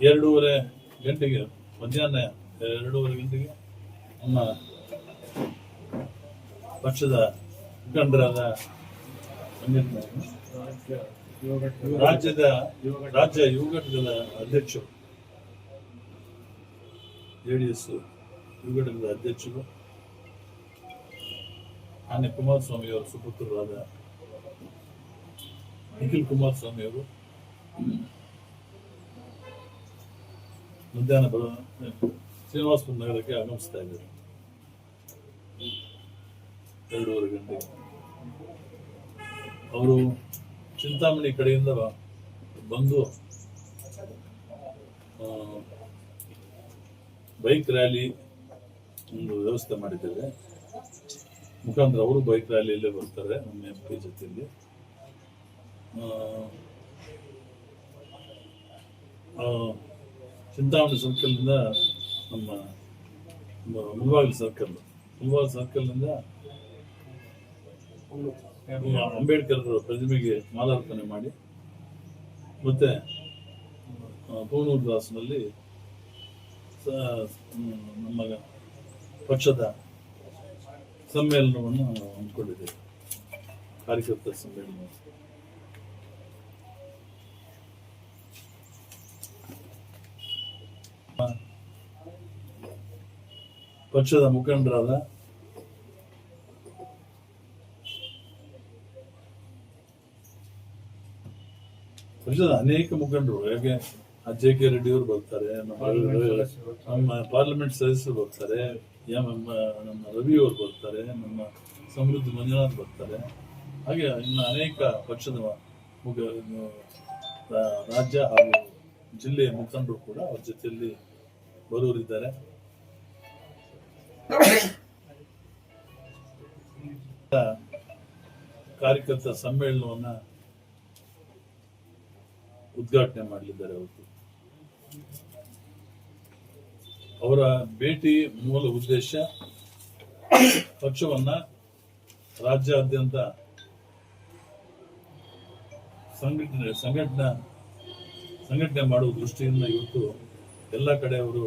2:30 ಗಂಟೆಗೆ ಮಧ್ಯಾಹ್ನ 2:30 ಗಂಟೆಗೆ ನಮ್ಮ ಪಕ್ಷದ ಮುಖಂಡರಾದ ರಾಜ್ಯ ಯುವ ಘಟಕದ ಅಧ್ಯಕ್ಷರು, JDS ಯುವ ಘಟಕದ ಅಧ್ಯಕ್ಷರು, ಮಾನ್ಯ ಕುಮಾರಸ್ವಾಮಿ ಅವರ ಸುಪುತ್ರರಾದ ನಿಖಿಲ್ ಕುಮಾರಸ್ವಾಮಿ ಅವರು ಮಧ್ಯಾಹ್ನ ಶ್ರೀನಿವಾಸಪುರ ನಗರಕ್ಕೆ ಆಗಮಿಸ್ತಾ ಇದ್ದಾರೆ 2:30 ಗಂಟೆಗೆ. ಅವರು ಚಿಂತಾಮಣಿ ಕಡೆಯಿಂದ ಬಂದು ಬೈಕ್ ರ್ಯಾಲಿ ಒಂದು ವ್ಯವಸ್ಥೆ ಮಾಡಿದ್ದೇವೆ. ಮುಖಾಂತರ ಅವರು ಬೈಕ್ ರ್ಯಾಲಿಯಲ್ಲೇ ಬರ್ತಾರೆ ನಮ್ಮ MP ಜೊತೆಯಲ್ಲಿ. ಚಿಂತಾಮಣಿ ಸರ್ಕಲ್ನಿಂದ ನಮ್ಮ ಮುಳಬಾಗಿಲು ಸರ್ಕಲ್ನಿಂದ ಅಂಬೇಡ್ಕರ್ ಪ್ರತಿಮೆಗೆ ಮಾಲಾರ್ಪಣೆ ಮಾಡಿ ಮತ್ತೆ ಪೂನೂರು ದಾಸ್ನಲ್ಲಿ ನಮ್ಮ ಪಕ್ಷದ ಸಮ್ಮೇಳನವನ್ನು ಹಮ್ಮಿಕೊಂಡಿದ್ದೇವೆ, ಕಾರ್ಯಕರ್ತರ ಸಮ್ಮೇಳನ. ಪಕ್ಷದ ಮುಖಂಡರಾದ ಪಕ್ಷದ ಅನೇಕ ಮುಖಂಡರು, ಹೇಗೆ JK ರೆಡ್ಡಿ ಅವರು ಬರ್ತಾರೆ, ನಮ್ಮ ಪಾರ್ಲಿಮೆಂಟ್ ಸದಸ್ಯರು ಬರ್ತಾರೆ, ನಮ್ಮ ರವಿ ಅವರು ಬರ್ತಾರೆ, ನಮ್ಮ ಸಮೃದ್ಧಿ ಮಂಜುನಾಥ್ ಬರ್ತಾರೆ, ಹಾಗೆ ಇನ್ನು ಅನೇಕ ಪಕ್ಷದ ರಾಜ್ಯ ಹಾಗೂ ಜಿಲ್ಲೆಯ ಮುಖಂಡರು ಕೂಡ ಅವ್ರ ಜೊತೆಯಲ್ಲಿ ಬರುವರಿದ್ದಾರೆ. ಕಾರ್ಯಕರ್ತರ ಸಮ್ಮೇಳನವನ್ನ ಉದ್ಘಾಟನೆ ಮಾಡಲಿದ್ದಾರೆ. ಅವರ ಭೇಟಿ ಮೂಲ ಉದ್ದೇಶ ಪಕ್ಷವನ್ನ ರಾಜ್ಯಾದ್ಯಂತ ಸಂಘಟನೆ ಮಾಡುವ ದೃಷ್ಟಿಯಿಂದ ಇವತ್ತು ಎಲ್ಲ ಕಡೆ ಅವರು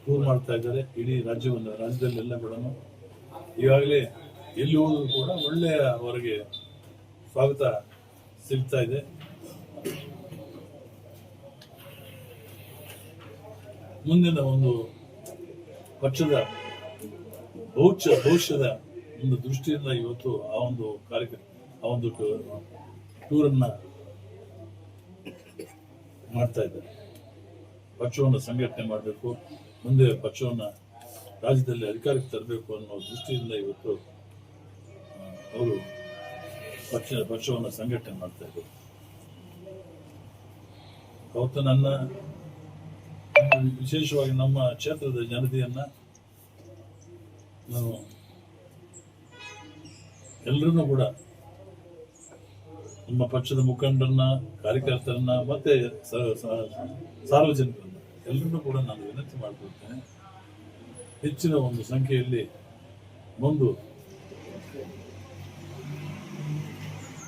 ಟೂರ್ ಮಾಡ್ತಾ ಇದ್ದಾರೆ. ಇಡೀ ರಾಜ್ಯದಲ್ಲೆಲ್ಲ ಕೂಡ ಈಗಾಗಲೇ ಎಲ್ಲಿ ಹೋದ್ರು ಕೂಡ ಒಳ್ಳೆಯ ಅವರಿಗೆ ಸ್ವಾಗತ ಸಿಗ್ತಾ ಇದೆ. ಮುಂದಿನ ಒಂದು ಪಕ್ಷದ ಭವಿಷ್ಯದ ಒಂದು ದೃಷ್ಟಿಯಿಂದ ಇವತ್ತು ಆ ಒಂದು ಟೂರನ್ನ ಮಾಡ್ತಾ ಇದ್ದಾರೆ. ಪಕ್ಷವನ್ನು ಸಂಘಟನೆ ಮಾಡಬೇಕು, ಮುಂದೆ ಪಕ್ಷವನ್ನು ರಾಜ್ಯದಲ್ಲಿ ಅಧಿಕಾರಕ್ಕೆ ತರಬೇಕು ಅನ್ನೋ ದೃಷ್ಟಿಯಿಂದ ಇವತ್ತು ಅವರು ಪಕ್ಷವನ್ನು ಸಂಘಟನೆ ಮಾಡ್ತಾ ಇದ್ದಾರೆ. ಅವತ್ತು ನನ್ನ ವಿಶೇಷವಾಗಿ ನಮ್ಮ ಕ್ಷೇತ್ರದ ಜನತೆಯನ್ನ ನಾನು ಎಲ್ಲರನ್ನೂ ಕೂಡ ನಮ್ಮ ಪಕ್ಷದ ಮುಖಂಡರನ್ನ, ಕಾರ್ಯಕರ್ತರನ್ನ ಮತ್ತೆ ಸಾರ್ವಜನಿಕರನ್ನ ಎಲ್ಲರನ್ನೂ ಕೂಡ ನಾನು ವಿನಂತಿ ಮಾಡ್ಕೊಳ್ತೇನೆ, ಹೆಚ್ಚಿನ ಒಂದು ಸಂಖ್ಯೆಯಲ್ಲಿ ಬಂದು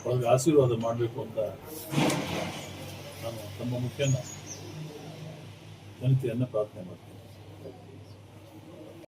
ಅವ್ರಿಗೆ ಆಶೀರ್ವಾದ ಮಾಡಬೇಕು ಅಂತ ನಾನು ತಮ್ಮ ಮುಖ್ಯನ ಜನತೆಯನ್ನ ಪ್ರಾರ್ಥನೆ ಮಾಡ್ತೇನೆ.